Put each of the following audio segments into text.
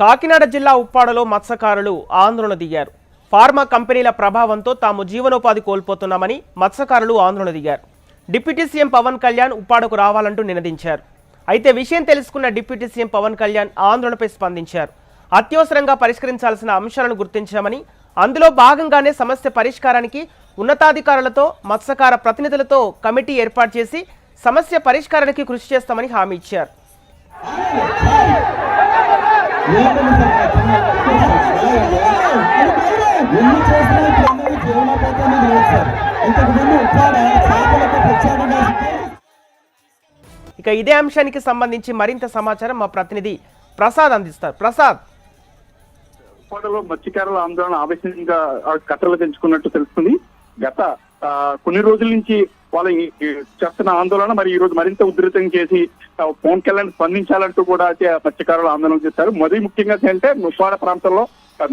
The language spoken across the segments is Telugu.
కాకినాడ జిల్లా ఉప్పాడలో మత్స్యకారులు ఆందోళన దిగారు. ఫార్మా కంపెనీల ప్రభావంతో తాము జీవనోపాధి కోల్పోతున్నామని మత్స్యకారులు ఆందోళన దిగారు. డిప్యూటీ సీఎం పవన్ కళ్యాణ్ ఉప్పాడకు రావాలంటూ నినదించారు. అయితే విషయం తెలుసుకున్న డిప్యూటీ సీఎం పవన్ కళ్యాణ్ ఆందోళనపై స్పందించారు. అత్యవసరంగా పరిష్కరించాల్సిన అంశాలను గుర్తించామని, అందులో భాగంగానే సమస్య పరిష్కారానికి ఉన్నతాధికారులతో మత్స్యకార ప్రతినిధులతో కమిటీ ఏర్పాటు చేసి సమస్య పరిష్కారానికి కృషి చేస్తామని హామీ ఇచ్చారు. ఇక ఇదే అంశానికి సంబంధించి మరింత సమాచారం మా ప్రతినిధి ప్రసాద్ అందిస్తారు. ప్రసాద్, ఉప్పాడలో మత్స్యకారుల ఆందోళన ఆవేశంగా కట్టలు తెంచుకున్నట్టు తెలుస్తుంది. గత కొన్ని రోజుల నుంచి వాళ్ళ చేస్తున్న ఆందోళన మరి ఈ రోజు మరింత ఉధృతం చేసి పవన్ కళ్యాణ్ స్పందించాలంటూ కూడా మత్స్యకారులు ఆందోళన చేశారు. మరీ ముఖ్యంగా అంటే ఉప్పాడ ప్రాంతంలో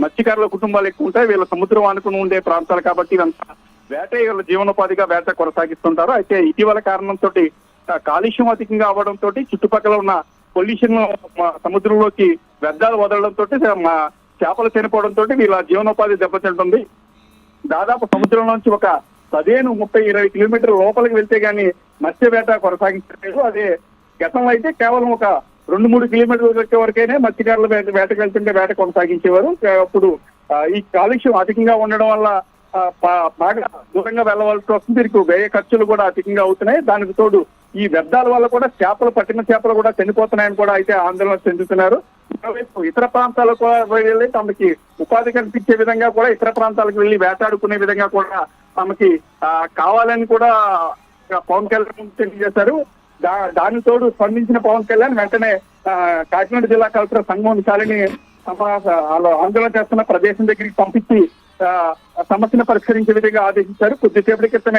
మత్స్యకారుల కుటుంబాలు ఎక్కువ ఉంటాయి. వీళ్ళ సముద్రం ఆనుకుని ఉండే ప్రాంతాలు కాబట్టి ఇదంతా వేట వీళ్ళ జీవనోపాధిగా వేట కొనసాగిస్తుంటారు. అయితే ఇటీవల కారణంతో కాలుష్యం అధికంగా అవ్వడంతో చుట్టుపక్కల ఉన్న పొల్యూషన్ సముద్రంలోకి వ్యర్థాలు వదలడంతో చేపలు చనిపోవడంతో వీళ్ళ జీవనోపాధి దెబ్బతింటుంది. దాదాపు సముద్రం నుంచి ఒక 15-30-20 కిలోమీటర్ల లోపలికి వెళ్తే గానీ మత్స్య వేట కొనసాగించలేదు. అదే గతంలో అయితే కేవలం ఒక 2-3 కిలోమీటర్ల వరకైనా మత్స్యకారుల వేటకు వెళ్తుంటే వేట కొనసాగించేవారు. అప్పుడు ఈ కాలుష్యం అధికంగా ఉండడం వల్ల బాగా దూరంగా వెళ్ళవలసి వస్తుంది. దీనికి వ్యయ ఖర్చులు కూడా అధికంగా అవుతున్నాయి. దానికి తోడు ఈ వ్యర్థాల వల్ల కూడా చేపలు, పట్టిన చేపలు కూడా చనిపోతున్నాయని కూడా అయితే ఆందోళన చెందుతున్నారు. ఇతర ప్రాంతాలకు వెళ్ళి తమకి ఉపాధి కల్పించే విధంగా కూడా ఇతర ప్రాంతాలకు వెళ్ళి వేటాడుకునే విధంగా కూడా తమకి కావాలని కూడా పవన్ కళ్యాణ్ తెలియజేశారు. దాని తోడు స్పందించిన పవన్ కళ్యాణ్ వెంటనే కాకినాడ జిల్లా కలెక్టర్ సంగమం విశాలిని ఆందోళన చేస్తున్న ప్రదేశం దగ్గరికి పంపించి సమస్యను పరిష్కరించే విధంగా ఆదేశించారు. కొద్దిసేపటి క్రితమే